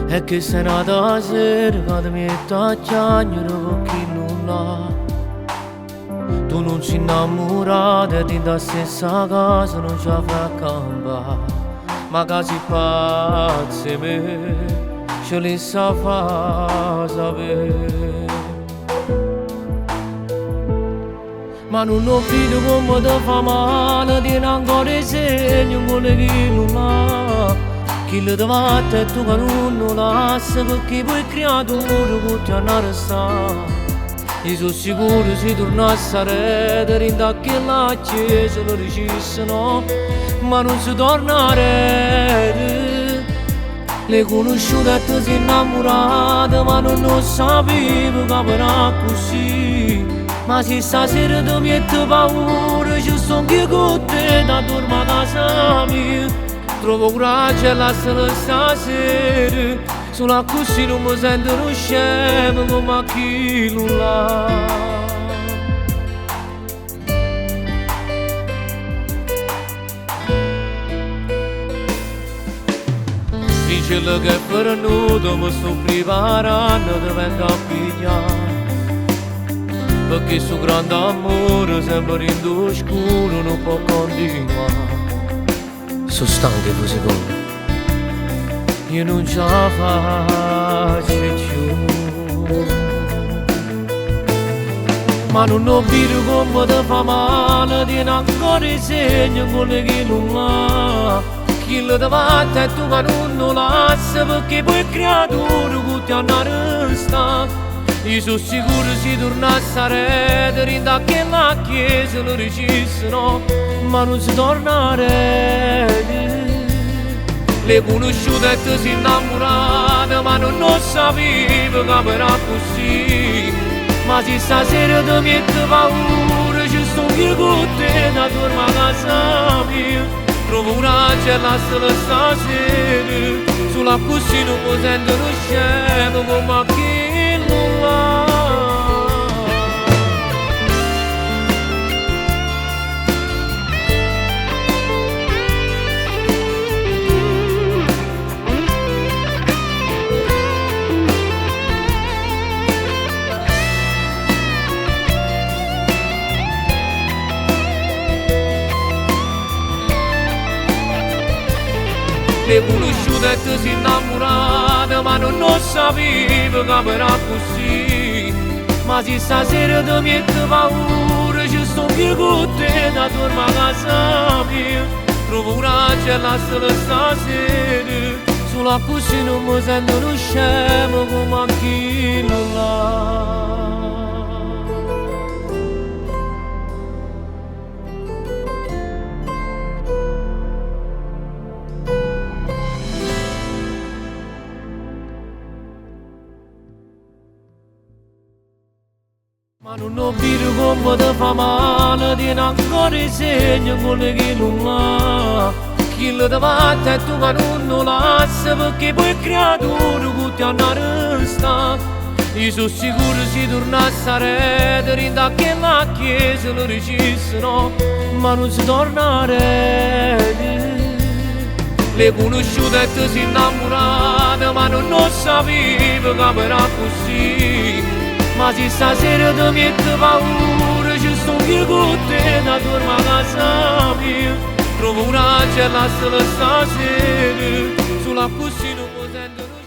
è che sei nata sera quando mi tagliano chi nulla. Tu non ci innamorata e ti da stessa casa non ci fa campare. Ma casi pazzi me ce li sa fa sapere. Ma non ho visto come ti fa male, tieni ancora i segni con le chi nulla. Chi le davanti e tu che non lascia, perché poi creature che ti hanno arrestato. Io sono sicuro se tornasse a rete, rinda che la chiesa lo dicessero, ma non si torna a rete. Le conosciute e ti sei innamorata, ma non lo sapevo che era così. Ma se stasera ti mette paura, ci sto anche con te da dormire a casa mia. Trovo coraggio e lascialo stasera, solo così non mi sento uno scemo come chi non l'ha. Dice che per nudo mi sto preparando di venire a pigliare, perché su grande amore sempre in oscuro non può continuare. Sono stanco così come io non ce la faccio più. Ma non ho visto come ti fa male, tieni ancora i segni con le che non ha. Chi le davanti e tu che non lo lascia, perché poi creature che ti hanno arrestato. Io sono sicuro se tornasse a rete, rinda che la chiesa lo dicessero, ma non si torna a rete. Le conosciute e ti sei innamorata, ma non lo sapevo che era così. Ma se stasera ti mette paura, ci sto io con te da dormire a casa mia. Trovo coraggio e lascialo stasera, solo così non mi sento uno scemo come chi non l'ha. Le conosciute e ti sei innamorata, ma non lo sapevo che era così. Ma se stasera ti mette paura, ci sto io con te da dormire a casa mia. Trovo coraggio e lascialo stasera, solo così non mi sento uno scemo come chi non l'ha. Ma non ho visto come ti fa male, tieni ancora i segni con le che non ha. Chi le davanti e tu che non lo lascia, perché poi creature che ti hanno arrestato. Io sono sicuro se tornasse a rete, rinda che la chiesa lo dicessero, ma non si torna a rete. Le conosciute e ti sei innamorata, ma non lo sapevo che era così. Ma se stasera ti mette paura, ci sto io con te da dormire a casa mia. Trovo coraggio e lascialo stasera, solo così non mi sento.